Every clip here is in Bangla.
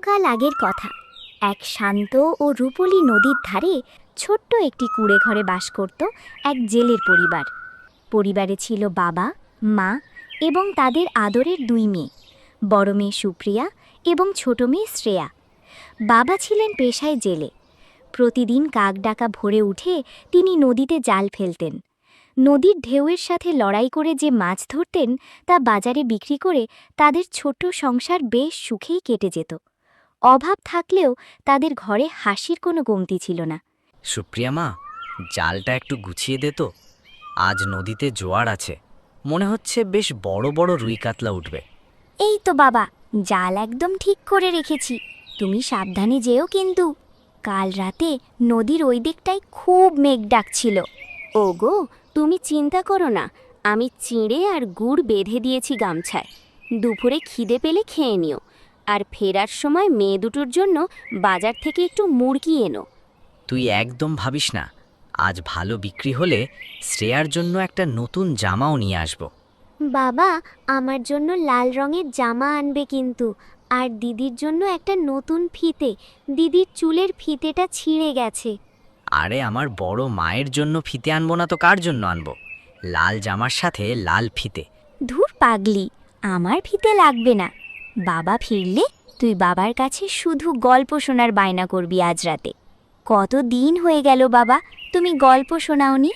বহুকাল আগের কথা। এক শান্ত ও রূপলী নদীর ধারে ছোট্ট একটি কুঁড়ে ঘরে বাস করত এক জেলের পরিবার। পরিবারে ছিল বাবা, মা এবং তাদের আদরের দুই মেয়ে, বড় মেয়ে সুপ্রিয়া এবং ছোট মেয়ে শ্রেয়া। বাবা ছিলেন পেশায় জেলে। প্রতিদিন কাক ডাকা ভোরে উঠে তিনি নদীতে জাল ফেলতেন। নদীর ঢেউয়ের সাথে লড়াই করে যে মাছ ধরতেন তা বাজারে বিক্রি করে তাদের ছোট সংসার বেশ সুখেই কেটে যেত। অভাব থাকলেও তাদের ঘরে হাসির কোনো কমতি ছিল না। সুপ্রিয়া মা, জালটা একটু গুছিয়ে দে তো। আজ নদীতে জোয়ার আছে, মনে হচ্ছে বেশ বড় বড় রুই কাতলা উঠবে। এই তো বাবা, জাল একদম ঠিক করে রেখেছি, তুমি সাবধানে যেও কিন্তু। কাল রাতে নদীর ওই দিকটায় খুব মেঘ ডাকছিল। ওগো, তুমি চিন্তা করো না, আমি চিঁড়ে আর গুড় বেঁধে দিয়েছি গামছায়। দুপুরে খিদে পেলে খেয়ে নিও, আর ফেরার সময় মেয়ে দুটোর জন্য বাজার থেকে একটু মুরগি এনো। তুই একদম ভাবিস না, আজ ভালো বিক্রি হলে শ্রেয়ার জন্য একটা নতুন জামাও নিয়ে আসব। বাবা, আমার জন্য লাল রঙের জামা আনবে কিন্তু, আর দিদির জন্য একটা নতুন ফিতে। দিদির চুলের ফিতেটা ছিঁড়ে গেছে। আরে আমার বড় মায়ের জন্য ফিতে আনবো না তো কার জন্য আনবো? লাল জামার সাথে লাল ফিতে। ধুর পাগলি, আমার ফিতে লাগবে না। বাবা ফিরলে তুই বাবার কাছে শুধু গল্প শোনার বায়না করবি আজ রাতে। কত দিন হয়ে গেল বাবা, তুমি গল্প শোনাওনি।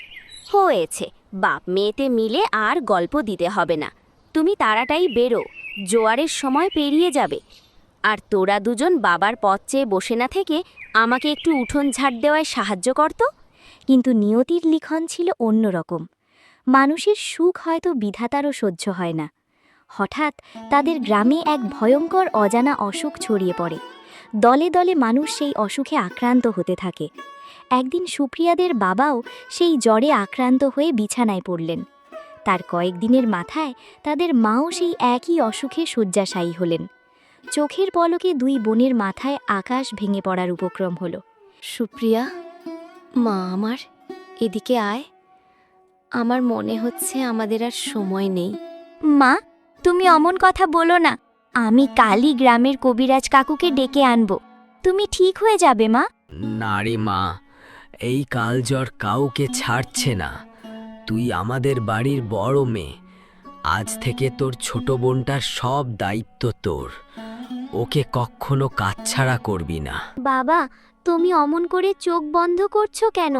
হয়েছে, বাপ মেয়েতে মিলে আর গল্প দিতে হবে না। তুমি তাড়াতাড়ি বেরো, জোয়ারের সময় পেরিয়ে যাবে। আর তোরা দুজন বাবার পথ চেয়ে বসে না থেকে আমাকে একটু উঠোন ঝাড় দেওয়ায় সাহায্য করতো। কিন্তু নিয়তির লিখন ছিল অন্যরকম। মানুষের সুখ হয়তো বিধাতারও সহ্য হয় না। হঠাৎ তাদের গ্রামে এক ভয়ঙ্কর অজানা অসুখ ছড়িয়ে পড়ে। দলে দলে মানুষ সেই অসুখে আক্রান্ত হতে থাকে। একদিন সুপ্রিয়াদের বাবাও সেই জ্বরে আক্রান্ত হয়ে বিছানায় পড়লেন। তার কয়েকদিনের মাথায় তাদের মাও সেই একই অসুখে শয্যাশায়ী হলেন। চোখের পলকে দুই বোনের মাথায় আকাশ ভেঙে পড়ার উপক্রম হলো। সুপ্রিয়া, মা আমার, এদিকে আয়। আমার মনে হচ্ছে আমাদের আর সময় নেই। মা, তুমি অমন কথা বলো না। আমি কালই গ্রামের কবিরাজ কাকুকে ডেকে আনব। তুমি ঠিক হয়ে যাবে মা। না রে মা, এই কালজ্বর কাউকে ছাড়ছে না। তুই আমাদের বাড়ির বড় মেয়ে, আজ থেকে তোর ছোট বোনটার সব দায়িত্ব তোর। ওকে কখনো কাছছাড়া করবি না। বাবা, তুমি অমন করে চোখ বন্ধ করছো কেন?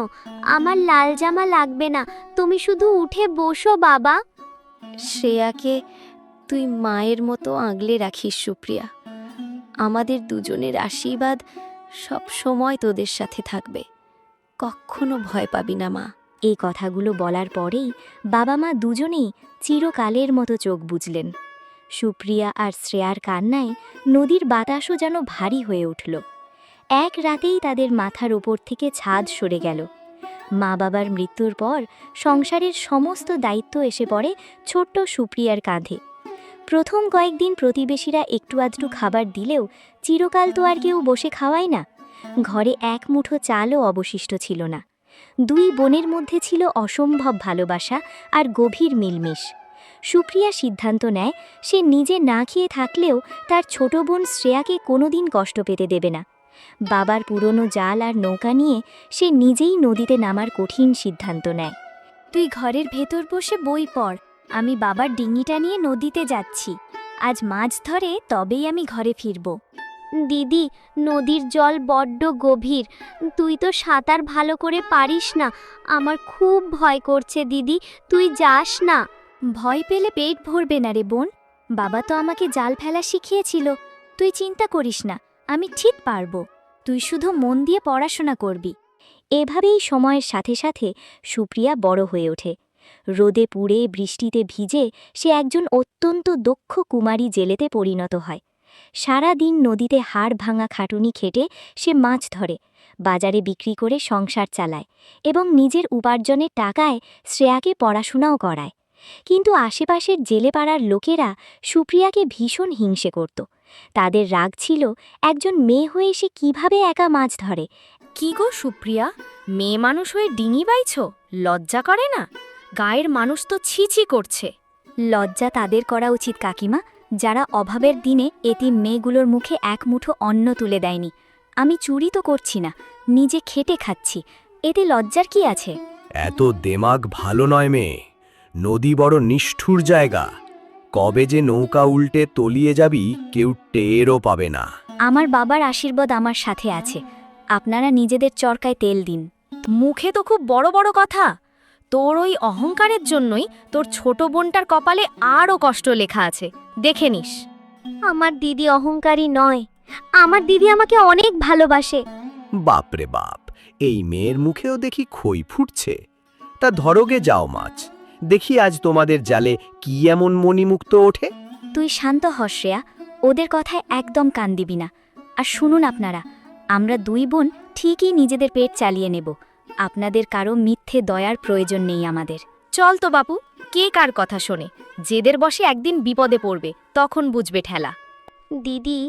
আমার লাল জামা লাগবে না, তুমি শুধু উঠে বসো বাবা। শ্রেয়াকে তুই মায়ের মতো আগলে রাখিস সুপ্রিয়া। আমাদের দুজনের আশীর্বাদ সব সময় তোদের সাথে থাকবে। কখনো ভয় পাবি না মা। এই কথাগুলো বলার পরেই বাবা মা দুজনেই চিরকালের মতো চোখ বুজলেন। সুপ্রিয়া আর শ্রেয়ার কান্নায় নদীর বাতাসও যেন ভারী হয়ে উঠল। এক রাতেই তাদের মাথার ওপর থেকে ছাদ সরে গেল। মা বাবার মৃত্যুর পর সংসারের সমস্ত দায়িত্ব এসে পড়ে ছোট্ট সুপ্রিয়ার কাঁধে। প্রথম কয়েকদিন প্রতিবেশীরা একটু আধটু খাবার দিলেও চিরকাল তো আর কেউ বসে খাওয়ায় না। ঘরে এক মুঠো চালও অবশিষ্ট ছিল না। দুই বোনের মধ্যে ছিল অসম্ভব ভালোবাসা আর গভীর মিলমিশ। সুপ্রিয়া সিদ্ধান্ত নেয় সে নিজে না খেয়ে থাকলেও তার ছোট বোন শ্রেয়াকে কোনোদিন কষ্ট পেতে দেবে না। বাবার পুরনো জাল আর নৌকা নিয়ে সে নিজেই নদীতে নামার কঠিন সিদ্ধান্ত নেয়। তুই ঘরের ভেতর বসে বই পড়, আমি বাবার ডিঙিটা নিয়ে নদীতে যাচ্ছি। আজ মাছ ধরে তবেই আমি ঘরে ফিরব। দিদি, নদীর জল বড্ড গভীর, তুই তো সাঁতার ভালো করে পারিস না। আমার খুব ভয় করছে দিদি, তুই যাস না। ভয় পেলে পেট ভরবে না রে বোন, বাবা তো আমাকে জাল ফেলা শিখিয়েছিল। তুই চিন্তা করিস না, আমি ঠিক পারব। তুই শুধু মন দিয়ে পড়াশোনা করবি। এভাবেই সময়ের সাথে সাথে সুপ্রিয়া বড় হয়ে ওঠে। রোদে পুড়ে বৃষ্টিতে ভিজে সে একজন অত্যন্ত দক্ষ কুমারী জেলেতে পরিণত হয়। সারা দিন নদীতে হাড় ভাঙা খাটুনি খেটে সে মাছ ধরে, বাজারে বিক্রি করে সংসার চালায় এবং নিজের উপার্জনের টাকায় শ্রেয়াকে পড়াশোনাও করায়। কিন্তু আশেপাশের জেলেপাড়ার লোকেরা সুপ্রিয়াকে ভীষণ হিংসে করত। তাদের রাগ ছিল একজন মেয়ে হয়ে সে কিভাবে একা মাছ ধরে। কি গো সুপ্রিয়া, মেয়ে মানুষ হয়ে ডিঙি বাইছ? লজ্জা করে না? গায়ের মানুষ তো ছি ছি করছে। লজ্জা তাদের করা উচিত কাকিমা, যারা অভাবের দিনে এতিম মেয়েগুলোর মুখে এক মুঠো অন্ন তুলে দেয়নি। আমি চুরি তো করছি না, নিজে খেটে খাচ্ছি, এতে লজ্জার কি আছে? এত দেমাগ ভালো নয় মেয়ে, নদী বড় নিষ্ঠুর জায়গা, কবে যে নৌকা উল্টে তলিয়ে যাবি কেউ টেরও পাবে না। আমার বাবার আশীর্বাদ আমার সাথে আছে, আপনারা নিজেদের চরকায় তেল দিন। মুখে তো খুব বড় বড় কথা। তোর ওই অহংকারের জন্যই তোর ছোট বোনটার কপালে আরও কষ্ট লেখা আছে, দেখে নিস। আমার দিদি অহংকারী নয়, আমার দিদি আমাকে অনেক ভালোবাসে। বাপরে বাপ, এই মেয়ের মুখেও দেখি খই ফুটছে। তা ধরোগে যাও মাছ, দেখি আজ তোমাদের জালে কি এমন মণিমুক্ত ওঠে। তুই শান্ত হ শ্রেয়া, ওদের কথায় একদম কান দিবি না। আর শুনুন আপনারা, আমরা দুই বোন ঠিকই নিজেদের পেট চালিয়ে নেব, আপনাদের কারো মিথ্যে দয়ার প্রয়োজন নেই আমাদের। চল তো বাপু, কে কার কথা শোনে? জেদের বসে একদিন বিপদে পড়বে, তখন বুঝবে ঠেলা। দিদি,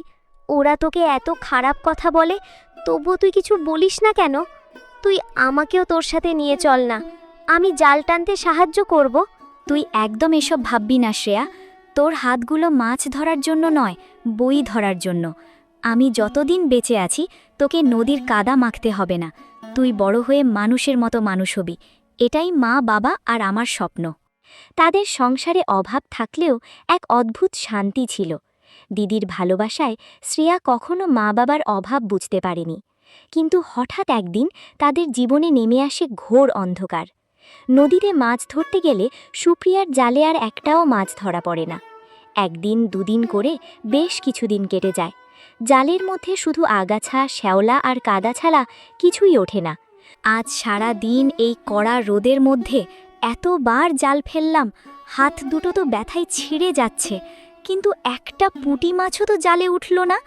ওরা তোকে এত খারাপ কথা বলে, তবুও তুই কিছু বলিস না কেন? তুই আমাকেও তোর সাথে নিয়ে চল না, আমি জাল টানতে সাহায্য করব। তুই একদম এসব ভাববি না শ্রেয়া, তোর হাতগুলো মাছ ধরার জন্য নয়, বই ধরার জন্য। আমি যতদিন বেঁচে আছি তোকে নদীর কাদা মাখতে হবে না, তুই বড় হয়ে মানুষের মতো মানুষ হবি, এটাই মা বাবা আর আমার স্বপ্ন। তাদের সংসারে অভাব থাকলেও এক অদ্ভুত শান্তি ছিল। দিদির ভালোবাসায় শ্রেয়া কখনো মা বাবার অভাব বুঝতে পারেনি, কিন্তু হঠাৎ একদিন তাদের জীবনে নেমে আসে ঘোর অন্ধকার। নদীতে মাছ ধরতে গেলে সুপ্রিয়ার জালে আর একটাও মাছ ধরা পড়ে না। একদিন দুদিন করে বেশ কিছুদিন কেটে যায়, জালের মধ্যে শুধু আগাছা, শ্যাওলা আর কাদা ছাড়া কিছুই ওঠে না। আজ সারা দিন এই কড়া রোদের মধ্যে এতবার জাল ফেললাম, হাত দুটো তো ব্যথায় ছিঁড়ে যাচ্ছে, কিন্তু একটা পুঁটি মাছও তো জালে উঠল না,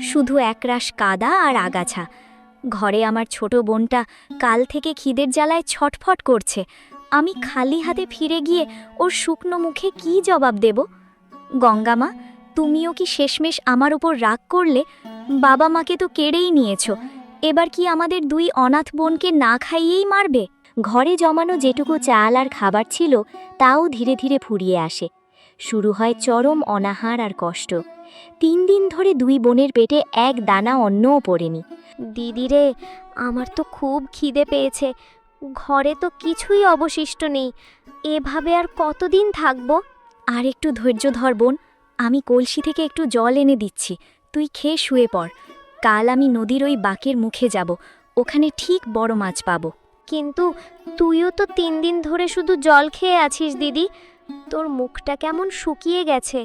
শুধু একরাশ কাদা আর আগাছা। ঘরে আমার ছোট বোনটা কাল থেকে খিদের জ্বালায় ছটফট করছে, আমি খালি হাতে ফিরে গিয়ে ওর শুকনো মুখে কি জবাব দেব? গঙ্গামা, তুমিও কি শেষমেশ আমার উপর রাগ করলে? বাবা মাকে তো কেড়েই নিয়েছ, এবার কি আমাদের দুই অনাথ বোনকে না খাইয়েই মারবে? ঘরে জমানো যেটুকু চাল আর খাবার ছিল তাও ধীরে ধীরে ফুরিয়ে আসে। শুরু হয় চরম অনাহার আর কষ্ট। 3 দিন ধরে দুই বোনের পেটে এক দানা অন্নও পড়েনি। দিদিরে, আমার তো খুব খিদে পেয়েছে, ঘরে তো কিছুই অবশিষ্ট নেই, এভাবে আর কতদিন থাকবো? আর একটু ধৈর্য ধর বোন, আমি কলসি থেকে একটু জল এনে দিচ্ছি, তুই খেয়ে শুয়ে পড়। কাল আমি নদীর ওই বাঁকের মুখে যাব, ওখানে ঠিক বড় মাছ পাবো। কিন্তু তুইও তো 3 দিন ধরে শুধু জল খেয়ে আছিস দিদি, তোর মুখটা কেমন শুকিয়ে গেছে।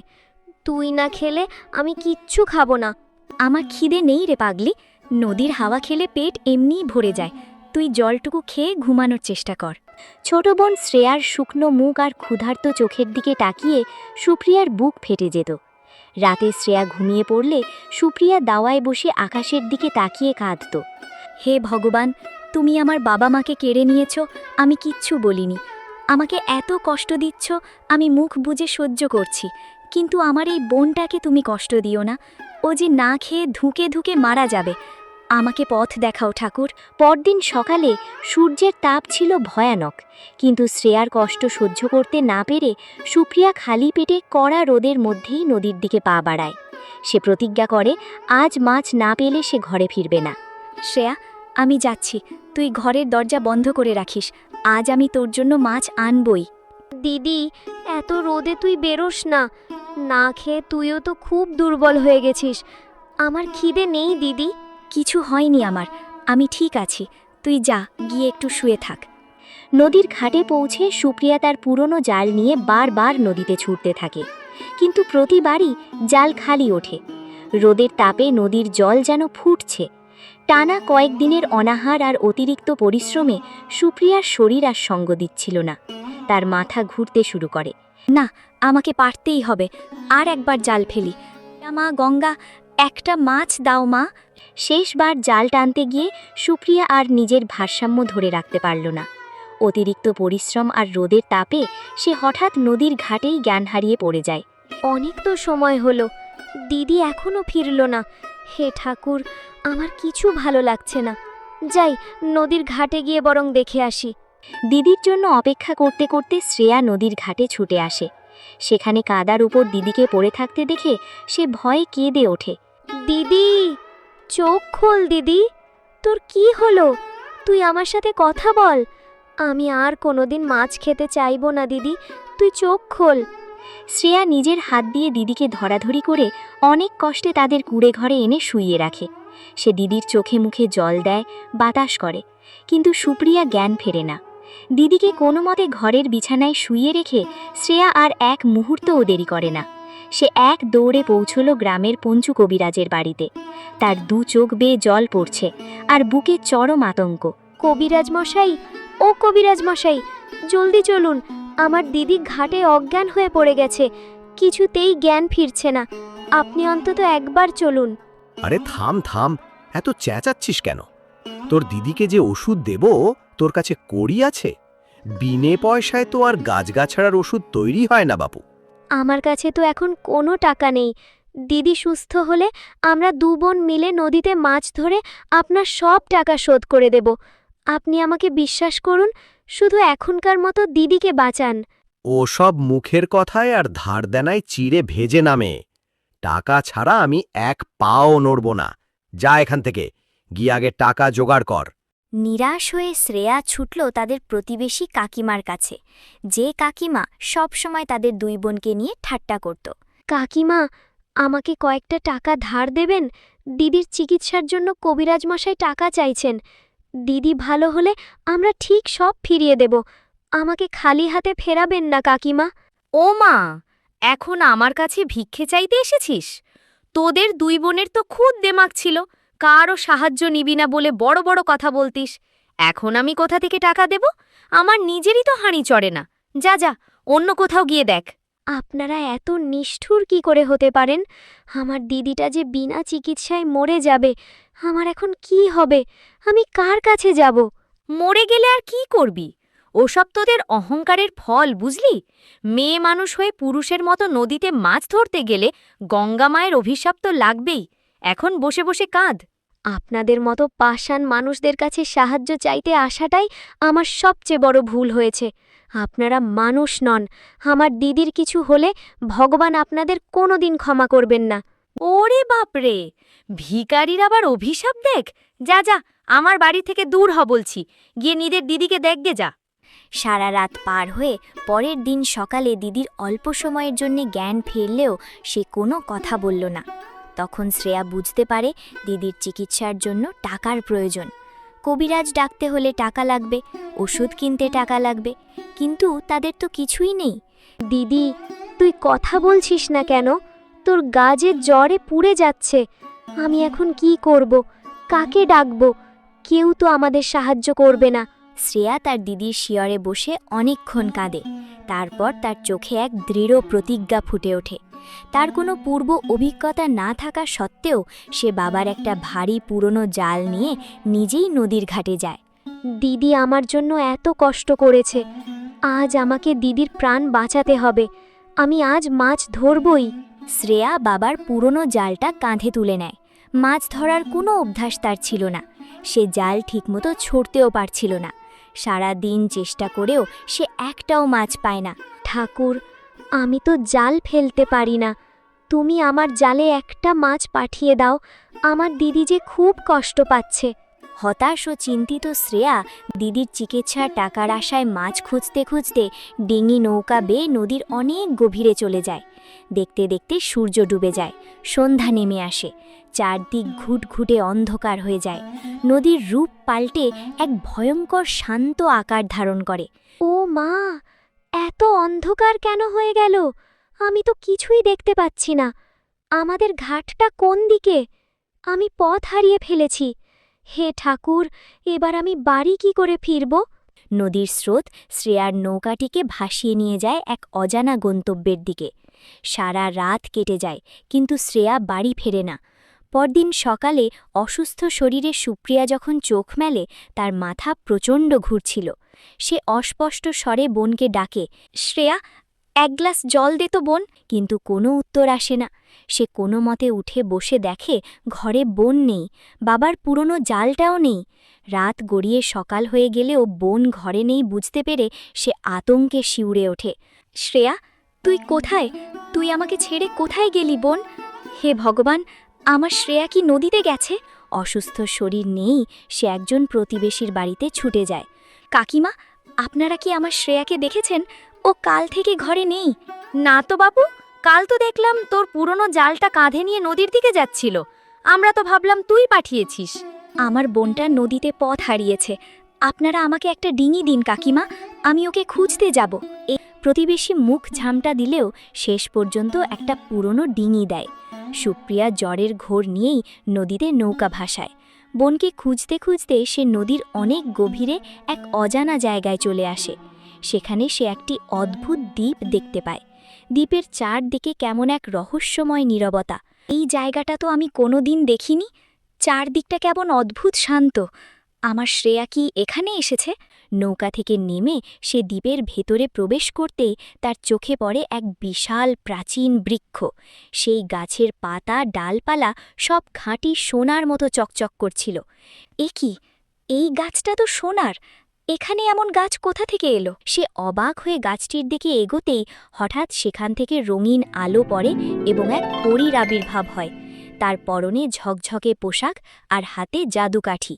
তুই না খেলে আমি কিচ্ছু খাবো না। আমার খিদে নেই রে পাগলি, নদীর হাওয়া খেলে পেট এমনিই ভরে যায়, তুই জলটুকু খেয়ে ঘুমানোর চেষ্টা কর। ছোট বোন শ্রেয়ার শুকনো মুখ আর ক্ষুধার্ত চোখের দিকে তাকিয়ে সুপ্রিয়ার বুক ফেটে যেত। রাতে শ্রেয়া ঘুমিয়ে পড়লে সুপ্রিয়া দাওয়ায় বসে আকাশের দিকে তাকিয়ে কাঁদত। হে ভগবান, তুমি আমার বাবা মাকে কেড়ে নিয়েছ, আমি কিচ্ছু বলিনি, আমাকে এত কষ্ট দিচ্ছ, আমি মুখ বুজে সহ্য করছি, কিন্তু আমার এই বোনটাকে তুমি কষ্ট দিও না, ও যে না খেয়ে ধুকে ধুকে মারা যাবে। আমাকে পথ দেখাও ঠাকুর। পরদিন সকালে সূর্যের তাপ ছিল ভয়ানক, কিন্তু শ্রেয়ার কষ্ট সহ্য করতে না পেরে সুপ্রিয়া খালি পেটে কড়া রোদের মধ্যেই নদীর দিকে পা বাড়ায়। সে প্রতিজ্ঞা করে আজ মাছ না পেলে সে ঘরে ফিরবে না। শ্রেয়া, আমি যাচ্ছি, তুই ঘরের দরজা বন্ধ করে রাখিস, আজ আমি তোর জন্য মাছ আনবই। দিদি, এত রোদে তুই বেরোস না, না খেয়ে তুইও তো খুব দুর্বল হয়ে গেছিস। আমার খিদে নেই দিদি। কিছু হয়নি আমার, আমি ঠিক আছি, তুই যা, গিয়ে একটু শুয়ে থাক। নদীর ঘাটে পৌঁছে সুপ্রিয়া তার পুরনো জাল নিয়ে বারবার নদীতে ছুটতে থাকে, কিন্তু প্রতিবারই জাল খালি ওঠে। রোদের তাপে নদীর জল যেন ফুটছে। টানা কয়েকদিনের অনাহার আর অতিরিক্ত পরিশ্রমে সুপ্রিয়ার শরীর আর সঙ্গ দিচ্ছিল না, তার মাথা ঘুরতে শুরু করে। না, আমাকে পারতেই হবে, আর একবার জাল ফেলি। মা গঙ্গা, একটা মাছ দাও মা। শেষবার জাল টানতে গিয়ে সুপ্রিয়া আর নিজের ভারসাম্য ধরে রাখতে পারল না। অতিরিক্ত পরিশ্রম আর রোদের তাপে সে হঠাৎ নদীর ঘাটেই জ্ঞান হারিয়ে পড়ে যায়। অনেক তো সময় হলো, দিদি এখনো ফিরল না। হে ঠাকুর, আমার কিছু ভালো লাগছে না, যাই নদীর ঘাটে গিয়ে বরং দেখে আসি। দিদির জন্য অপেক্ষা করতে করতে শ্রেয়া নদীর ঘাটে ছুটে আসে। সেখানে কাদার উপর দিদিকে পড়ে থাকতে দেখে সে ভয়ে কেঁদে ওঠে। দিদি, চোখ খোল দিদি। তোর কি হলো? তুই আমার সাথে কথা বল। আমি আর কোনোদিন মাছ খেতে চাইবো না দিদি, তুই চোখ খোল। শ্রেয়া নিজের হাত দিয়ে দিদিকে ধরাধরি করে অনেক কষ্টে তাদের কুঁড়ে ঘরে এনে শুইয়ে রাখে। সে দিদির চোখে মুখে জল দেয়, বাতাস করে, কিন্তু সুপ্রিয়া জ্ঞান ফেরে না। দিদিকে কোনো মতে ঘরের বিছানায় শুইয়ে রেখে শ্রেয়া আর এক মুহূর্তও দেরি করে না। সে এক দৌড়ে পৌঁছল গ্রামের পঞ্চু কবিরাজের বাড়িতে। তার দু চোখ বেয়ে জল পড়ছে আর বুকে চরম আতঙ্ক। কবিরাজ মশাই, ও কবিরাজ মশাই, জলদি চলুন। আমার দিদি ঘাটে অজ্ঞান হয়ে পড়ে গেছে, কিছুতেই জ্ঞান ফিরছে না। আপনি অন্তত একবার চলুন। আরে থাম থাম, এত চেঁচাচ্ছিস কেন? তোর দিদিকে যে ওষুধ দেব, তোর কাছে কড়ি আছে? বিনে পয়সায় তো আর গাছগাছড়ার ওষুধ তৈরি হয় না বাপু। আমার কাছে তো এখন কোনো টাকা নেই। দিদি সুস্থ হলে আমরা দু বোন মিলে নদীতে মাছ ধরে আপনার সব টাকা শোধ করে দেব। আপনি আমাকে বিশ্বাস করুন, শুধু এখনকার মতো দিদিকে বাঁচান। ওসব মুখের কথায় আর ধার দেনায় চিড়ে ভেজে নামে। টাকা ছাড়া আমি এক পাও নড়ব না। যা এখান থেকে, গিয়ে আগে টাকা জোগাড় কর। নিরাশ হয়ে শ্রেয়া ছুটল তাদের প্রতিবেশী কাকিমার কাছে, যে কাকিমা সবসময় তাদের দুই বোনকে নিয়ে ঠাট্টা করত। কাকিমা, আমাকে কয়েকটা টাকা ধার দেবেন? দিদির চিকিৎসার জন্য কবিরাজ মশাই টাকা চাইছেন। দিদি ভালো হলে আমরা ঠিক সব ফিরিয়ে দেব। আমাকে খালি হাতে ফেরাবেন না কাকিমা। ও মা, এখন আমার কাছে ভিক্ষে চাইতে এসেছিস? তোদের দুই বোনের তো খুদ দেমাগ ছিল, কারও সাহায্য নিবি না বলে বড় বড় কথা বলতিস। এখন আমি কোথা থেকে টাকা দেব? আমার নিজেরই তো হাঁড়ি চড়ে না। যা যা, অন্য কোথাও গিয়ে দেখ। আপনারা এত নিষ্ঠুর কি করে হতে পারেন? আমার দিদিটা যে বিনা চিকিৎসায় মরে যাবে। আমার এখন কি হবে? আমি কার কাছে যাব? মরে গেলে আর কি করবি? ওসব তোদের অহংকারের ফল, বুঝলি? মেয়ে মানুষ হয়ে পুরুষের মতো নদীতে মাছ ধরতে গেলে গঙ্গা মায়ের অভিশাপ তো লাগবেই। এখন বসে বসে কাঁদ। আপনাদের মতো পাষাণ মানুষদের কাছে সাহায্য চাইতে আসাটাই আমার সবচেয়ে বড় ভুল হয়েছে। আপনারা মানুষ নন। আমার দিদির কিছু হলে ভগবান আপনাদের কোনোদিন ক্ষমা করবেন না। ওরে বাপরে, ভিখারির আবার অভিশাপ দেখ! যা যা, আমার বাড়ি থেকে দূর হ বলছি। গিয়ে নিজের দিদিকে দেখগে যা। সারা রাত পার হয়ে পরের দিন সকালে দিদির অল্প সময়ের জন্য জ্ঞান ফিরলেও সে কোনো কথা বলল না। তখন শ্রেয়া বুঝতে পারে দিদির চিকিৎসার জন্য টাকার প্রয়োজন। কবিরাজ ডাকতে হলে টাকা লাগবে, ওষুধ কিনতে টাকা লাগবে, কিন্তু তাদের তো কিছুই নেই। দিদি, তুই কথা বলছিস না কেন? তোর গা যে জ্বরে পুড়ে যাচ্ছে। আমি এখন কি করব? কাকে ডাকব? কেউ তো আমাদের সাহায্য করবে না। শ্রেয়া তার দিদির শিয়রে বসে অনেকক্ষণ কাঁদে। তারপর তার চোখে এক দৃঢ় প্রতিজ্ঞা ফুটে ওঠে। তার কোনো পূর্ব অভিজ্ঞতা না থাকা সত্ত্বেও সে বাবার একটা ভারী পুরনো জাল নিয়ে নিজেই নদীর ঘাটে যায়। দিদি আমার জন্য এত কষ্ট করেছে, আজ আমাকে দিদির প্রাণ বাঁচাতে হবে। আমি আজ মাছ ধরবই। শ্রেয়া বাবার পুরনো জালটা কাঁধে তুলে নেয়। মাছ ধরার কোনো অভ্যাস তার ছিল না। সে জাল ঠিকমতো ছড়তেও পারছিল না। সারা দিন চেষ্টা করেও সে একটাও মাছ পায় না। ঠাকুর, আমি তো জাল ফেলতে পারি না। তুমি আমার জালে একটা মাছ পাঠিয়ে দাও। আমার দিদি যে খুব কষ্ট পাচ্ছে। হতাশ ও চিন্তিত শ্রেয়া দিদির চিকিৎসার টাকার আশায় মাছ খুঁজতে খুঁজতে ডিঙি নৌকা বেয়ে নদীর অনেক গভীরে চলে যায়। দেখতে দেখতে সূর্য ডুবে যায়, সন্ধ্যা নেমে আসে, চারদিক ঘুটঘুটে অন্ধকার হয়ে যায়। নদীর রূপ পাল্টে এক ভয়ঙ্কর শান্ত আকার ধারণ করে। ও মা, এত অন্ধকার কেন হয়ে গেল? আমি তো কিছুই দেখতে পাচ্ছি না। আমাদের ঘাটটা কোন দিকে? আমি পথ হারিয়ে ফেলেছি। হে ঠাকুর, এবার আমি বাড়ি কি করে ফিরব? নদীর স্রোত শ্রেয়ার নৌকাটিকে ভাসিয়ে নিয়ে যায় এক অজানা গন্তব্যের দিকে। সারা রাত কেটে যায়, কিন্তু শ্রেয়া বাড়ি ফেরে না। পরদিন সকালে অসুস্থ শরীরে সুপ্রিয়া যখন চোখ মেলে, তার মাথা প্রচণ্ড ঘুরছিল। সে অস্পষ্ট স্বরে বোনকে ডাকে, শ্রেয়া, এক গ্লাস জল দে তো বোন। কিন্তু কোনো উত্তর আসে না। সে কোনো মতে উঠে বসে দেখে ঘরে বোন নেই, বাবার পুরনো জালটাও নেই। রাত গড়িয়ে সকাল হয়ে গেলেও বোন ঘরে নেই বুঝতে পেরে সে আতঙ্কে শিউরে ওঠে। শ্রেয়া, তুই কোথায়? তুই আমাকে ছেড়ে কোথায় গেলি বোন? হে ভগবান, আমার শ্রেয়া কি নদীতে গেছে? অসুস্থ শরীর নেই, সে একজন প্রতিবেশীর বাড়িতে ছুটে যায়। কাকিমা, আপনারা কি আমার শ্রেয়াকে দেখেছেন? ও কাল থেকে ঘরে নেই। না তো বাবু, কাল তো দেখলাম তোর পুরনো জালটা কাঁধে নিয়ে নদীর দিকে যাচ্ছিল। আমরা তো ভাবলাম তুই পাঠিয়েছিস। আমার বোনটা নদীতে পথ হারিয়েছে। আপনারা আমাকে একটা ডিঙি দিন কাকিমা, আমি ওকে খুঁজতে যাব। এই প্রতিবেশী মুখ ঝামটা দিলেও শেষ পর্যন্ত একটা পুরনো ডিঙি দেয়। সুপ্রিয়া জ্বরের ঘোর নিয়েই নদীতে নৌকা ভাসায়। বোনকে খুঁজতে খুঁজতে সে নদীর অনেক গভীরে এক অজানা জায়গায় চলে আসে। সেখানে সে একটি অদ্ভুত দ্বীপ দেখতে পায়। দ্বীপের চারদিকে কেমন এক রহস্যময় নীরবতা। এই জায়গাটা তো আমি কোনোদিন দেখিনি। চারদিকটা কেমন অদ্ভুত শান্ত। আমার শ্রেয়া কি এখানে এসেছে? নৌকা থেকে নেমে সে দ্বীপের ভেতরে প্রবেশ করতেই তার চোখে পড়ে এক বিশাল প্রাচীন বৃক্ষ। সেই গাছের পাতা ডালপালা সব খাঁটি সোনার মতো চকচক করছিল। এ কি, এই গাছটা তো সোনার! এখানে এমন গাছ কোথা থেকে এলো? সে অবাক হয়ে গাছটির দিকে এগোতেই হঠাৎ সেখান থেকে রঙিন আলো পড়ে এবং এক পরীর আবির্ভাব হয়। তার পরনে ঝকঝকে পোশাক আর হাতে জাদুকাঠি।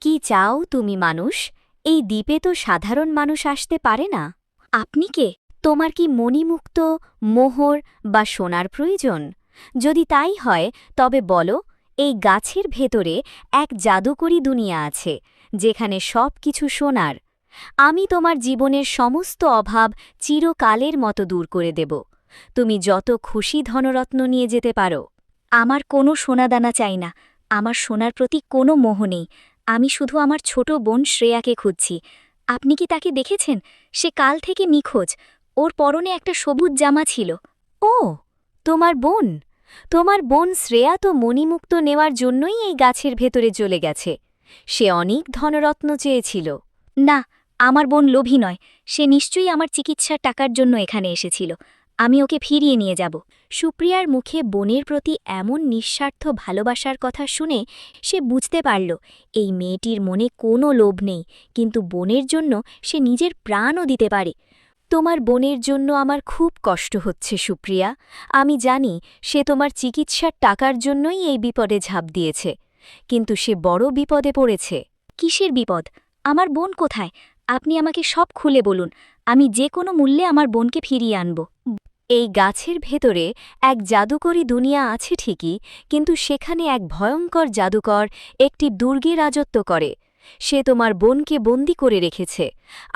কি চাও তুমি মানুষ? এই দ্বীপে তো সাধারণ মানুষ আসতে পারে না। আপনি কে? তোমার কি মণিমুক্ত, মোহর বা সোনার প্রয়োজন? যদি তাই হয় তবে বলো, এই গাছের ভেতরে এক জাদুকরী দুনিয়া আছে, যেখানে সব কিছু সোনার। আমি তোমার জীবনের সমস্ত অভাব চিরকালের মতো দূর করে দেব। তুমি যত খুশি ধনরত্ন নিয়ে যেতে পারো। আমার কোনো সোনাদানা চাই না। আমার সোনার প্রতি কোনো মোহ নেই। আমি শুধু আমার ছোট বোন শ্রেয়াকে খুঁজছি। আপনি কি তাকে দেখেছেন? সে কাল থেকে নিখোঁজ। ওর পরনে একটা সবুজ জামা ছিল। ও, তোমার বোন? তোমার বোন শ্রেয়া তো মণিমুক্ত নেওয়ার জন্যই এই গাছের ভেতরে চলে গেছে। সে অনেক ধনরত্ন চেয়েছিল। না, আমার বোন লোভী নয়। সে নিশ্চয়ই আমার চিকিৎসার টাকার জন্য এখানে এসেছিল। আমি ওকে ফিরিয়ে নিয়ে যাব। সুপ্রিয়ার মুখে বোনের প্রতি এমন নিঃস্বার্থ ভালোবাসার কথা শুনে সে বুঝতে পারল এই মেয়েটির মনে কোনো লোভ নেই, কিন্তু বোনের জন্য সে নিজের প্রাণও দিতে পারে। তোমার বোনের জন্য আমার খুব কষ্ট হচ্ছে সুপ্রিয়া। আমি জানি সে তোমার চিকিৎসার টাকার জন্যই এই বিপদে ঝাঁপ দিয়েছে, কিন্তু সে বড় বিপদে পড়েছে। কিসের বিপদ? আমার বোন কোথায়? আপনি আমাকে সব খুলে বলুন। আমি যে কোনো মূল্যে আমার বোনকে ফিরিয়ে আনব। এই গাছের ভেতরে এক জাদুকরী দুনিয়া আছে ঠিকই, কিন্তু সেখানে এক ভয়ঙ্কর জাদুকর একটি দুর্গে রাজত্ব করে। সে তোমার বোনকে বন্দী করে রেখেছে।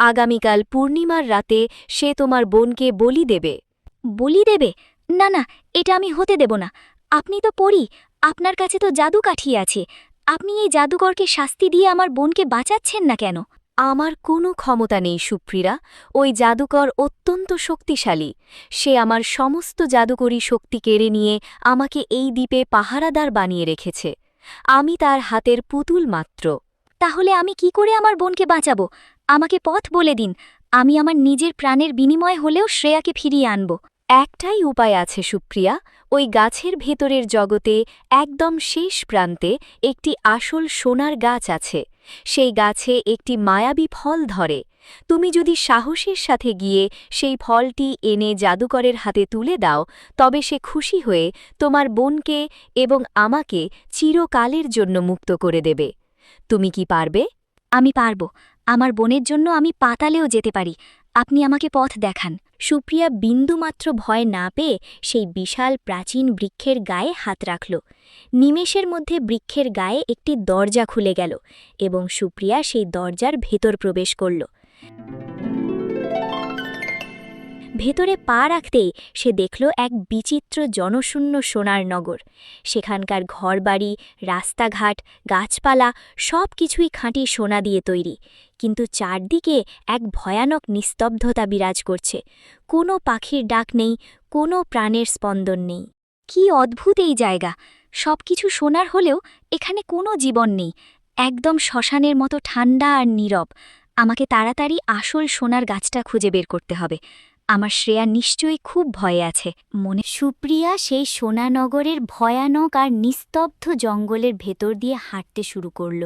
আগামীকাল পূর্ণিমার রাতে সে তোমার বোনকে বলি দেবে। বলি দেবে? না না, এটা আমি হতে দেব না। আপনি তো পড়ি, আপনার কাছে তো জাদুকাঠি আছে। আপনি এই জাদুকরকে শাস্তি দিয়ে আমার বোনকে বাঁচাচ্ছেন না কেন? আমার কোনো ক্ষমতা নেই সুপ্রিয়া। ওই জাদুকর অত্যন্ত শক্তিশালী। সে আমার সমস্ত জাদুকরী শক্তি কেড়ে নিয়ে আমাকে এই দ্বীপে পাহারাদার বানিয়ে রেখেছে। আমি তার হাতের পুতুল মাত্র। তাহলে আমি কি করে আমার বোনকে বাঁচাবো? আমাকে পথ বলে দিন। আমি আমার নিজের প্রাণের বিনিময় হলেও শ্রেয়াকে ফিরিয়ে আনব। একটাই উপায় আছে সুপ্রিয়া। ওই গাছের ভেতরের জগতে একদম শেষ প্রান্তে একটি আসল সোনার গাছ আছে। সেই গাছে একটি মায়াবী ফল ধরে। তুমি যদি সাহসের সাথে গিয়ে সেই ফলটি এনে জাদুকরের হাতে তুলে দাও, তবে সে খুশি হয়ে তোমার বোনকে এবং আমাকে চিরকালের জন্য মুক্ত করে দেবে। তুমি কি পারবে? আমি পারব। আমার বোনের জন্য আমি পাতালেও যেতে পারি। আপনি আমাকে পথ দেখান। সুপ্রিয়া বিন্দুমাত্র ভয় না পেয়ে সেই বিশাল প্রাচীন বৃক্ষের গায়ে হাত রাখল। নিমেষের মধ্যে বৃক্ষের গায়ে একটি দরজা খুলে গেল এবং সুপ্রিয়া সেই দরজার ভেতর প্রবেশ করল। ভেতরে পা রাখতেই সে দেখল এক বিচিত্র জনশূন্য সোনার নগর। সেখানকার ঘরবাড়ি, রাস্তাঘাট, গাছপালা সব কিছুই খাঁটি সোনা দিয়ে তৈরি, কিন্তু চারদিকে এক ভয়ানক নিস্তব্ধতা বিরাজ করছে। কোনো পাখির ডাক নেই, কোনো প্রাণের স্পন্দন নেই। কি অদ্ভুত এই জায়গা! সবকিছু সোনার হলেও এখানে কোনো জীবন নেই। একদম শ্মশানের মতো ঠান্ডা আর নীরব। আমাকে তাড়াতাড়ি আসল সোনার গাছটা খুঁজে বের করতে হবে। আমার শ্রেয়া নিশ্চয়ই খুব ভয়ে আছে। মনে সুপ্রিয়া সেই সোনানগরের ভয়ানক আর নিস্তব্ধ জঙ্গলের ভেতর দিয়ে হাঁটতে শুরু করল।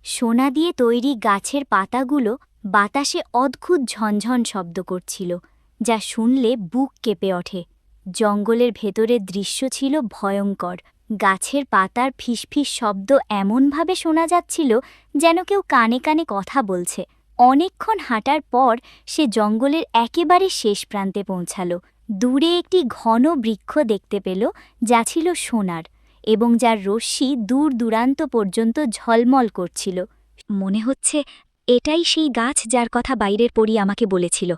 সোনা দিয়ে তৈরি গাছের পাতাগুলো বাতাসে অদ্ভুত ঝনঝন শব্দ করছিল। যা শুনলে বুক কেঁপে ওঠে। জঙ্গলের ভেতরের দৃশ্য ছিল ভয়ঙ্কর। গাছের পাতার ফিসফিস শব্দ এমনভাবে শোনা যাচ্ছিল যেন কেউ কানে কানে কথা বলছে। অনেকক্ষণ হাঁটার পর সে জঙ্গলের একেবারে শেষ প্রান্তে পৌঁছাল। দূরে একটি ঘন বৃক্ষ দেখতে পেল, যা ছিল সোনার, এবং যার রশ্মি দূর দূরান্ত পর্যন্ত ঝলমল করছিল। মনে হচ্ছে এটাই সেই গাছ যার কথা বাইরের পরী আমাকে বলেছিল।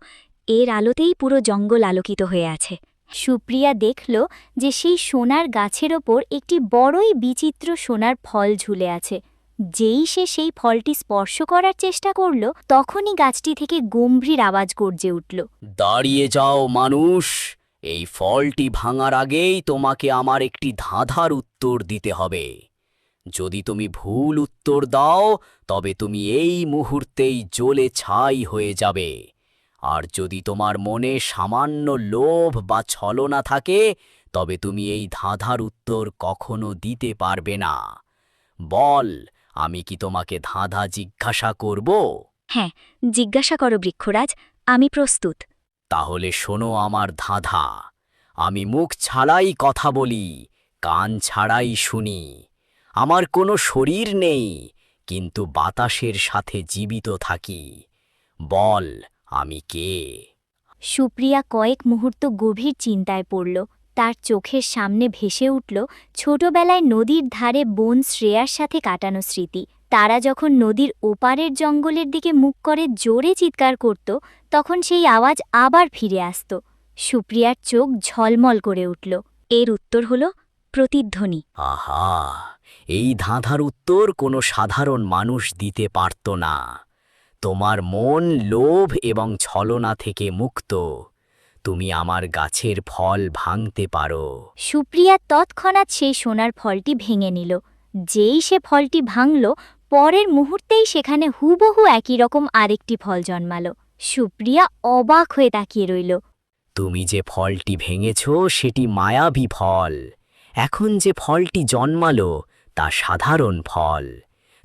এর আলোতেই পুরো জঙ্গল আলোকিত হয়ে আছে। সুপ্রিয়া দেখল যে সেই সোনার গাছের ওপর একটি বড়ই বিচিত্র সোনার ফল ঝুলে আছে। যেই সে সেই ফলটি স্পর্শ করার চেষ্টা করল, তখনই গাছটি থেকে গম্ভীর আওয়াজ গর্জে উঠল। দাঁড়িয়ে যাও মানুষ, এই ফলটি ভাঙার আগেই তোমাকে আমার একটি ধাঁধার উত্তর দিতে হবে। যদি তুমি ভুল উত্তর দাও তবে তুমি এই মুহূর্তেই জ্বলে ছাই হয়ে যাবে। আর যদি তোমার মনে সামান্য লোভ বা ছলনা থাকে তবে তুমি এই ধাঁধার উত্তর কখনো দিতে পারবে না। বল, আমি কি তোমাকে ধাঁধা জিজ্ঞাসা করব? হ্যাঁ, জিজ্ঞাসা করো বৃক্ষরাজ, আমি প্রস্তুত। তাহলে শোনো আমার ধাঁধা। আমি মুখ ছাড়াই কথা বলি, কান ছাড়াই শুনি। আমার কোনো শরীর নেই, কিন্তু বাতাসের সাথে জীবিত থাকি। বল, আমি কে? সুপ্রিয়া কয়েক মুহূর্ত গভীর চিন্তায় পড়ল। তার চোখের সামনে ভেসে উঠল ছোটবেলায় নদীর ধারে বোন শ্রেয়ার সাথে কাটানো স্মৃতি। তারা যখন নদীর ওপারের জঙ্গলের দিকে মুখ করে জোরে চিৎকার করত, তখন সেই আওয়াজ আবার ফিরে আসত। সুপ্রিয়ার চোখ ঝলমল করে উঠল। এর উত্তর হল প্রতিধ্বনি। আহা, এই ধাঁধার উত্তর কোনো সাধারণ মানুষ দিতে পারত না। তোমার মন লোভ এবং ছলনা থেকে মুক্ত। তুমি আমার গাছের ফল ভাঙতে পারো। সুপ্রিয়া তৎক্ষণাৎ সেই সোনার ফলটি ভেঙে নিল। যেই সে ফলটি ভাঙল, পরের মুহূর্তেই সেখানে হুবহু একই রকম আরেকটি ফল জন্মাল। সুপ্রিয়া অবাক হয়ে তাকিয়ে রইল। তুমি যে ফলটি ভেঙেছ সেটি মায়াবী ফল। এখন যে ফলটি জন্মালো তা সাধারণ ফল,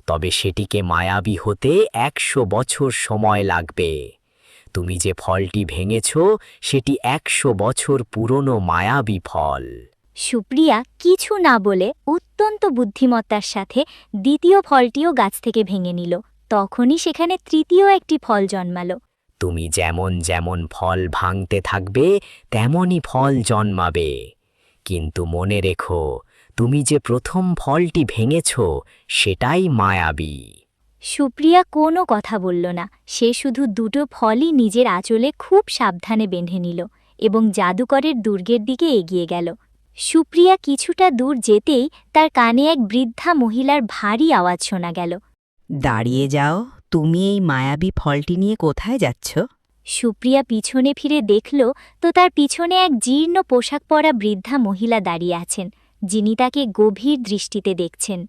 তবে সেটিকে মায়াবী হতে 100 বছর সময় লাগবে। তুমি যে ফলটি ভেঙেছ সেটি 100 বছর পুরনো মায়াবী ফল। সুপ্রিয়া কিছু না বলে অত্যন্ত বুদ্ধিমত্তার সাথে দ্বিতীয় ফলটিও গাছ থেকে ভেঙে নিল। তখনই সেখানে তৃতীয় একটি ফল জন্মাল। তুমি যেমন যেমন ফল ভাঙতে থাকবে তেমনই ফল জন্মাবে। কিন্তু মনে রেখো, তুমি যে প্রথম ফলটি ভেঙেছ সেটাই মায়াবী। সুপ্রিয়া কোনো কথা বলল না। সে শুধু দুটো ফলই নিজের আঁচলে খুব সাবধানে বেঁধে নিল এবং জাদুকরের দুর্গের দিকে এগিয়ে গেল। সুপ্রিয়া কিছুটা দূর যেতেই তার কানে এক বৃদ্ধা মহিলার ভারী আওয়াজ শোনা গেল। দাঁড়িয়ে যাও, তুমি এই মায়াবী ফলটি নিয়ে কোথায় যাচ্ছ? সুপ্রিয়া পিছনে ফিরে দেখল তো তার পিছনে এক জীর্ণ পোশাক পরা বৃদ্ধা মহিলা দাঁড়িয়ে আছেন, যিনি তাকে গভীর দৃষ্টিতে দেখছেন।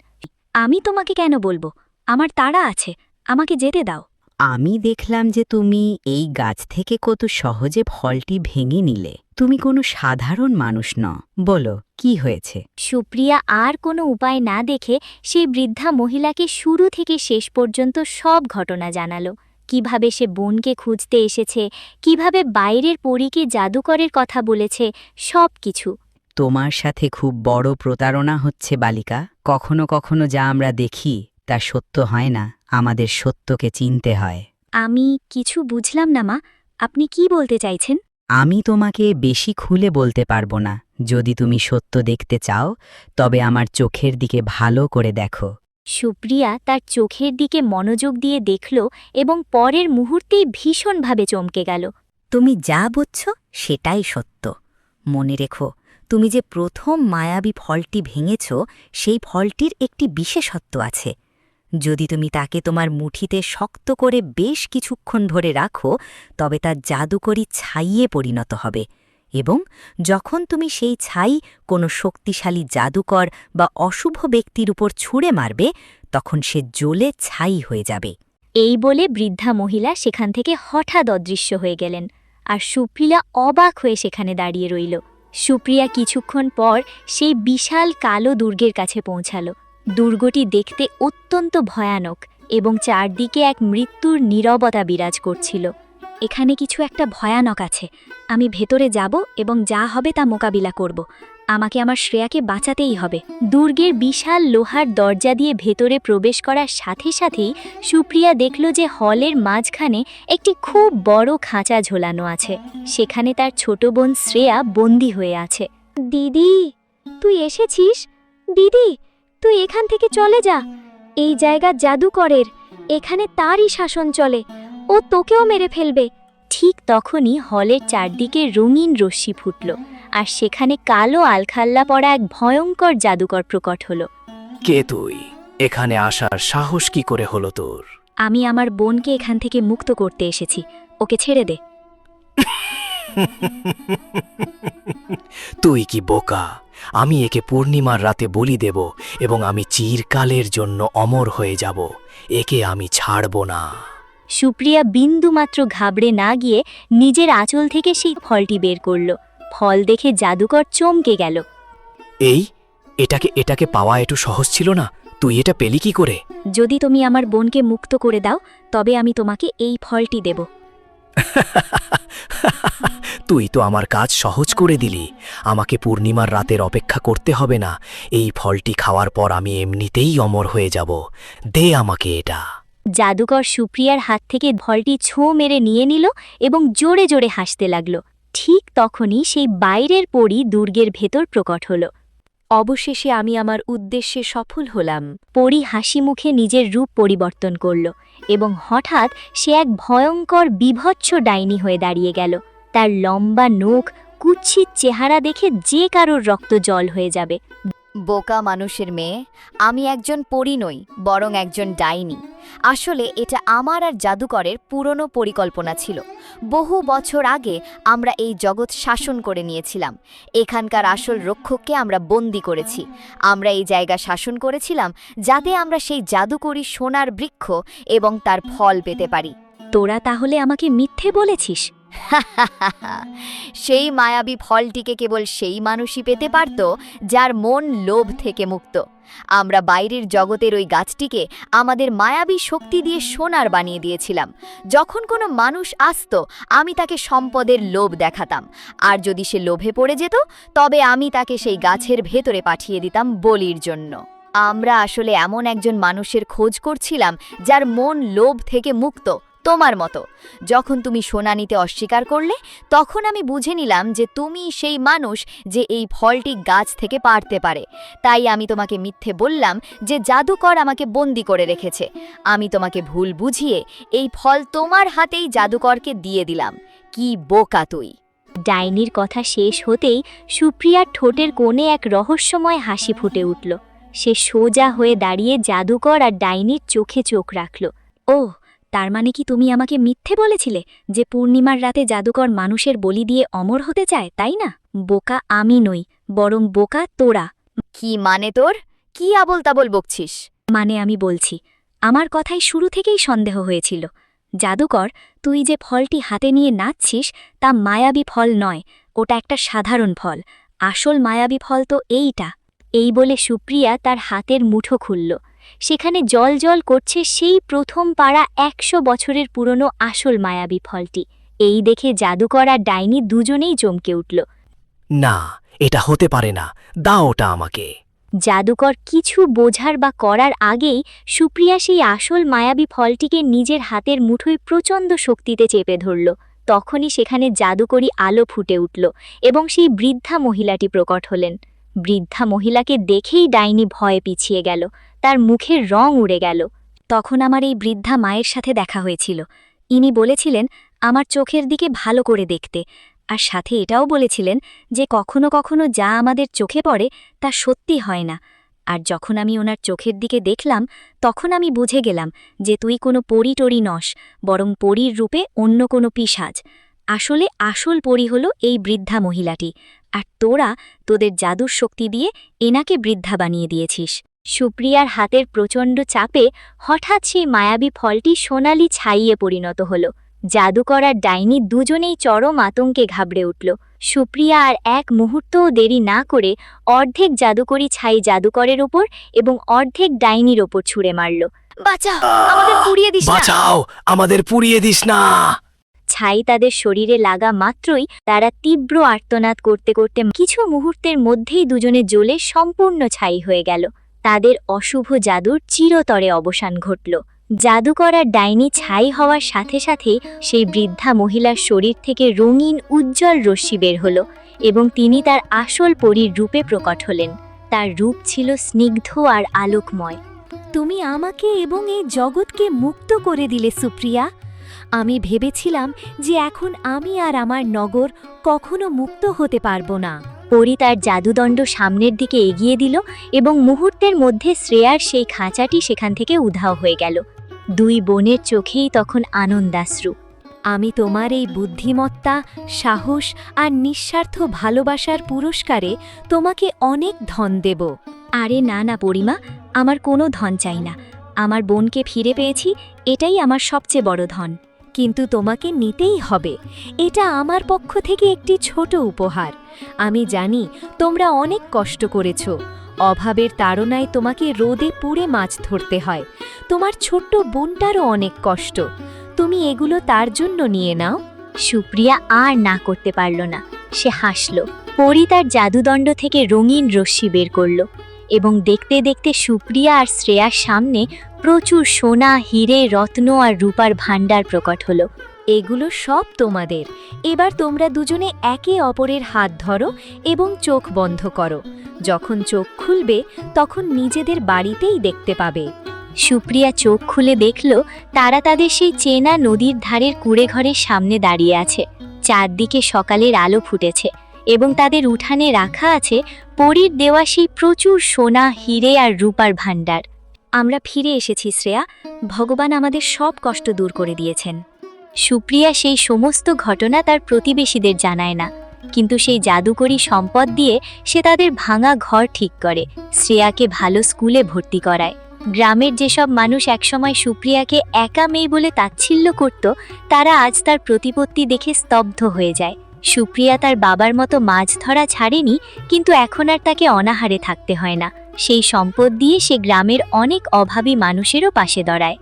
আমি তোমাকে কেন বলবো? আমার তাড়া আছে, আমাকে যেতে দাও। আমি দেখলাম যে তুমি এই গাছ থেকে কত সহজে ফলটি ভেঙে নিলে। তুমি কোনো সাধারণ মানুষ নও। বলো, কি হয়েছে? সুপ্রিয়া আর কোনো উপায় না দেখে সেই বৃদ্ধা মহিলাকে শুরু থেকে শেষ পর্যন্ত সব ঘটনা জানালো। কিভাবে সে বোনকে খুঁজতে এসেছে, কিভাবে বাইরের পরীকে জাদুকরের কথা বলেছে, সব কিছু। তোমার সাথে খুব বড় প্রতারণা হচ্ছে বালিকা। কখনো কখনো যা আমরা দেখি তা সত্য হয় না, আমাদের সত্যকে চিনতে হয়। আমি কিছু বুঝলাম না মা, আপনি কি বলতে চাইছেন? আমি তোমাকে বেশি খুলে বলতে পারবো না। যদি তুমি সত্য দেখতে চাও তবে আমার চোখের দিকে ভালো করে দেখো। সুপ্রিয়া তার চোখের দিকে মনোযোগ দিয়ে দেখল এবং পরের মুহূর্তেই ভীষণভাবে চমকে গেল। তুমি যা বুঝছ সেটাই সত্য। মনে রেখো, তুমি যে প্রথম মায়াবী ফলটি ভেঙেছ সেই ফলটির একটি বিশেষত্ব আছে। যদি তুমি তাকে তোমার মুঠিতে শক্ত করে বেশ কিছুক্ষণ ধরে রাখো তবে তা জাদুকরী ছাইয়ে পরিণত হবে, এবং যখন তুমি সেই ছাই কোনো শক্তিশালী জাদুকর বা অশুভ ব্যক্তির উপর ছুঁড়ে মারবে তখন সে জ্বলে ছাই হয়ে যাবে। এই বলে বৃদ্ধা মহিলা সেখান থেকে হঠাৎ অদৃশ্য হয়ে গেলেন, আর সুপ্রিয়া অবাক হয়ে সেখানে দাঁড়িয়ে রইল। সুপ্রিয়া কিছুক্ষণ পর সেই বিশাল কালো দুর্গের কাছে পৌঁছাল। দুর্গটি দেখতে অত্যন্ত ভয়ানক এবং চারদিকে এক মৃত্যুর নীরবতা বিরাজ করছিল। এখানে কিছু একটা ভয়ানক আছে। আমি ভেতরে যাব এবং যা হবে তা মোকাবিলা করব। আমাকে আমার শ্রেয়াকে বাঁচাতেই হবে। দুর্গের বিশাল লোহার দরজা দিয়ে ভেতরে প্রবেশ করার সাথে সাথেই সুপ্রিয়া দেখল যে হলের মাঝখানে একটি খুব বড় খাঁচা ঝোলানো আছে। সেখানে তার ছোট বোন শ্রেয়া বন্দী হয়ে আছে। দিদি, তুই এসেছিস? দিদি, তুই এখান থেকে চলে যা। এই জায়গা জাদুকরের, এখানে তারই শাসন চলে। ও তোকেও মেরে ফেলবে। ঠিক তখনই হলের চারদিকে রঙিন রশ্মি ফুটল, আর সেখানে কালো আলখাল্লা পরা এক ভয়ঙ্কর জাদুকর প্রকট হল। কে তুই? এখানে আসার সাহস কি করে হলো তোর? আমি আমার বোনকে এখান থেকে মুক্ত করতে এসেছি, ওকে ছেড়ে দে। তুই কি বোকা? আমি একে পূর্ণিমার রাতে বলি দেব এবং আমি চিরকালের জন্য অমর হয়ে যাব। একে আমি ছাড়ব না। সুপ্রিয়া বিন্দুমাত্র ঘাবড়ে না গিয়ে নিজের আঁচল থেকে সেই ফলটি বের করল। ফল দেখে জাদুকর চমকে গেল। এটাকে পাওয়া একটু সহজ ছিল না। তুই এটা পেলি কি করে? যদি তুমি আমার বোনকে মুক্ত করে দাও তবে আমি তোমাকে এই ফলটি দেব। তুই তো আমার কাজ সহজ করে দিলি। আমাকে পূর্ণিমার রাতের অপেক্ষা করতে হবে না। এই ফলটি খাওয়ার পর আমি এমনিতেই অমর হয়ে যাব। দে আমাকে এটা। জাদুকর সুপ্রিয়ার হাত থেকে ফলটি ছোঁ মেরে নিয়ে নিল এবং জোরে জোরে হাসতে লাগল। ঠিক তখনই সেই বাইরের পরী দুর্গের ভেতর প্রকট হল। অবশেষে আমি আমার উদ্দেশ্যে সফল হলাম। পরী হাসি মুখে নিজের রূপ পরিবর্তন করল এবং হঠাৎ সে এক ভয়ঙ্কর বিভৎস ডাইনি হয়ে দাঁড়িয়ে গেল। তার লম্বা নখ, কুৎসিত চেহারা দেখে যে কারোর রক্ত জল হয়ে যাবে। বোকা মানুষের মেয়ে, আমি একজন পরী নই, বরং একজন ডাইনি। আসলে এটা আমার আর জাদুকরের পুরনো পরিকল্পনা ছিল। বহু বছর আগে আমরা এই জগৎ শাসন করে নিয়েছিলাম। এখানকার আসল রক্ষককে আমরা বন্দী করেছি। আমরা এই জায়গা শাসন করেছিলাম যাতে আমরা সেই জাদুকরী সোনার বৃক্ষ এবং তার ফল পেতে পারি। তোরা তাহলে আমাকে মিথ্যে বলেছিস? সেই মায়াবী ফলটিকে কেবল সেই মানুষই পেতে পারত যার মন লোভ থেকে মুক্ত। আমরা বাইরের জগতের ওই গাছটিকে আমাদের মায়াবী শক্তি দিয়ে সোনার বানিয়ে দিয়েছিলাম। যখন কোনো মানুষ আসত, আমি তাকে সম্পদের লোভ দেখাতাম, আর যদি সে লোভে পড়ে যেত তবে আমি তাকে সেই গাছের ভেতরে পাঠিয়ে দিতাম বলির জন্য। আমরা আসলে এমন একজন মানুষের খোঁজ করছিলাম যার মন লোভ থেকে মুক্ত, তোমার মতো। যখন তুমি সোনা নিতে অস্বীকার করলে তখন আমি বুঝে নিলাম যে তুমি সেই মানুষ যে এই ফলটি গাছ থেকে পারতে পারে। তাই আমি তোমাকে মিথ্যে বললাম যে জাদুকর আমাকে বন্দি করে রেখেছে। আমি তোমাকে ভুল বুঝিয়ে এই ফল তোমার হাতেই জাদুকরকে দিয়ে দিলাম। কি বোকা তুই! ডাইনির কথা শেষ হতেই সুপ্রিয়ার ঠোঁটের কোণে এক রহস্যময় হাসি ফুটে উঠল। সে সোজা হয়ে দাঁড়িয়ে জাদুকর আর ডাইনির চোখে চোখ রাখল। ওহ, তার মানে কি তুমি আমাকে মিথ্যে বলেছিলে যে পূর্ণিমার রাতে জাদুকর মানুষের বলি দিয়ে অমর হতে চায়, তাই না? বোকা আমি নই, বরং বোকা তোরা। কি মানে তোর? কি আবল তাবল বকছিস? মানে আমি বলছি, আমার কথাই শুরু থেকেই সন্দেহ হয়েছিল। জাদুকর, তুই যে ফলটি হাতে নিয়ে নাচছিস তা মায়াবী ফল নয়, ওটা একটা সাধারণ ফল। আসল মায়াবী ফল তো এইটা। এই বলে সুপ্রিয়া তার হাতের মুঠো খুলল। সেখানে জল জল করছে সেই প্রথম পাড়া 100 বছরের পুরনো আসল মায়াবী ফলটি। এই দেখে জাদুকর আর ডাইনি দুজনেই চমকে উঠল। না, এটা হতে পারে না। দাও ওটা আমাকে। জাদুকর কিছু বোঝার বা করার আগেই সুপ্রিয়া সেই আসল মায়াবী ফলটিকে নিজের হাতের মুঠোয় প্রচণ্ড শক্তিতে চেপে ধরল। তখনই সেখানে জাদুকরী আলো ফুটে উঠল এবং সেই বৃদ্ধা মহিলাটি প্রকট হলেন। বৃদ্ধা মহিলাকে দেখেই ডাইনি ভয়ে পিছিয়ে গেল, তার মুখের রং উড়ে গেল। তখন আমার এই বৃদ্ধা মায়ের সাথে দেখা হয়েছিল। ইনি বলেছিলেন আমার চোখের দিকে ভালো করে দেখতে, আর সাথে এটাও বলেছিলেন যে কখনো কখনো যা আমাদের চোখে পড়ে তা সত্যি হয় না। আর যখন আমি ওনার চোখের দিকে দেখলাম তখন আমি বুঝে গেলাম যে তুই কোনো পরী টরি নস, বরং পরীর রূপে অন্য কোনো পিশাচ। আসলে আসল পরী হলো এই বৃদ্ধা মহিলাটি, আর তোরা তোদের জাদুর শক্তি দিয়ে এনাকে বৃদ্ধা বানিয়ে দিয়েছিস। সুপ্রিয়ার হাতের প্রচণ্ড চাপে হঠাৎ সেই মায়াবী ফলটি সোনালি ছাইয়ে পরিণত হল। জাদুকর আর ডাইনি দুজনেই চরম আতঙ্কে ঘাবড়ে উঠল। সুপ্রিয়া আর এক মুহূর্তও দেরি না করে অর্ধেক জাদুকরি ছাই জাদুকরের ওপর এবং অর্ধেক ডাইনির ওপর ছুঁড়ে মারল। বাঁচাও, আমাদের পুড়িয়ে দিস না! বাঁচাও, আমাদের পুড়িয়ে দিস না! ছাই তাদের শরীরে লাগা মাত্রই তারা তীব্র আর্তনাদ করতে করতে কিছু মুহূর্তের মধ্যেই দুজনে জ্বলে সম্পূর্ণ ছাই হয়ে গেল। তাদের অশুভ জাদুর চিরতরে অবসান ঘটল। জাদু করার ডাইনি ছাই হওয়ার সাথে সাথে সেই বৃদ্ধা মহিলার শরীর থেকে রঙিন উজ্জ্বল রশ্মি বের হলো এবং তিনি তার আসল পরীর রূপে প্রকট হলেন। তার রূপ ছিল স্নিগ্ধ আর আলোকময়। তুমি আমাকে এবং এই জগৎকে মুক্ত করে দিলে সুপ্রিয়া। আমি ভেবেছিলাম যে এখন আমি আর আমার নগর কখনো মুক্ত হতে পারবো না। পরী তার জাদুদণ্ড সামনের দিকে এগিয়ে দিল এবং মুহূর্তের মধ্যে শ্রেয়ার সেই খাঁচাটি সেখান থেকে উধাও হয়ে গেল। দুই বোনের চোখেই তখন আনন্দাশ্রু। আমি তোমার এই বুদ্ধিমত্তা, সাহস আর নিঃস্বার্থ ভালোবাসার পুরস্কারে তোমাকে অনেক ধন দেব। আরে না না পরিমা, আমার কোনো ধন চাই না। আমার বোনকে ফিরে পেয়েছি, এটাই আমার সবচেয়ে বড় ধন। কিন্তু তোমাকে নিতেই হবে। এটা আমার পক্ষ থেকে একটি ছোট উপহার। আমি জানি তোমরা অনেক কষ্ট করেছ। অভাবের তাড়নায় তোমাকে রোদে পুড়ে মাছ ধরতে হয়। তোমার ছোট্ট বোনটারও অনেক কষ্ট। তুমি এগুলো তার জন্য নিয়ে নাও। সুপ্রিয়া আর না করতে পারল না, সে হাসল। পরী তার জাদুদণ্ড থেকে রঙিন রশ্মি বের করল এবং দেখতে দেখতে সুপ্রিয়া আর শ্রেয়ার সামনে প্রচুর সোনা, হিরে, রত্ন আর রূপার ভাণ্ডার প্রকট হলো। এগুলো সব তোমাদের। এবার তোমরা দুজনে একে অপরের হাত ধরো এবং চোখ বন্ধ করো। যখন চোখ খুলবে তখন নিজেদের বাড়িতেই দেখতে পাবে। সুপ্রিয়া চোখ খুলে দেখল তারা তাদের সেই চেনা নদীর ধারের কুঁড়েঘরের সামনে দাঁড়িয়ে আছে। চারদিকে সকালের আলো ফুটেছে এবং তাদের উঠানে রাখা আছে পরীর দেওয়া সেই প্রচুর সোনা, হিরে আর রূপার ভাণ্ডার। আমরা ফিরে এসেছি শ্রেয়া, ভগবান আমাদের সব কষ্ট দূর করে দিয়েছেন। সুপ্রিয়া সেই সমস্ত ঘটনা তার প্রতিবেশীদের জানায় না, কিন্তু সেই জাদুকরী সম্পদ দিয়ে সে তাদের ভাঙা ঘর ঠিক করে, শ্রেয়াকে ভালো স্কুলে ভর্তি করায়। গ্রামের যেসব মানুষ একসময় সুপ্রিয়াকে একা মেয়ে বলে তাচ্ছিল্য করত, তারা আজ তার প্রতিপত্তি দেখে স্তব্ধ হয়ে যায়। সুপ্রিয়া তার বাবার মতো মাছ ধরা ছাড়েনি, কিন্তু এখন আর তাকে অনাহারে থাকতে হয় না। সেই সম্পদ দিয়ে সে গ্রামের অনেক অভাবী মানুষেরও পাশে দাঁড়ায়।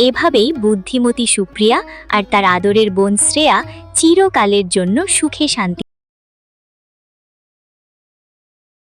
এভাবেই বুদ্ধিমতী সুপ্রিয়া আর তার আদরের বোন শ্রেয়া চিরকালের জন্য সুখে শান্তি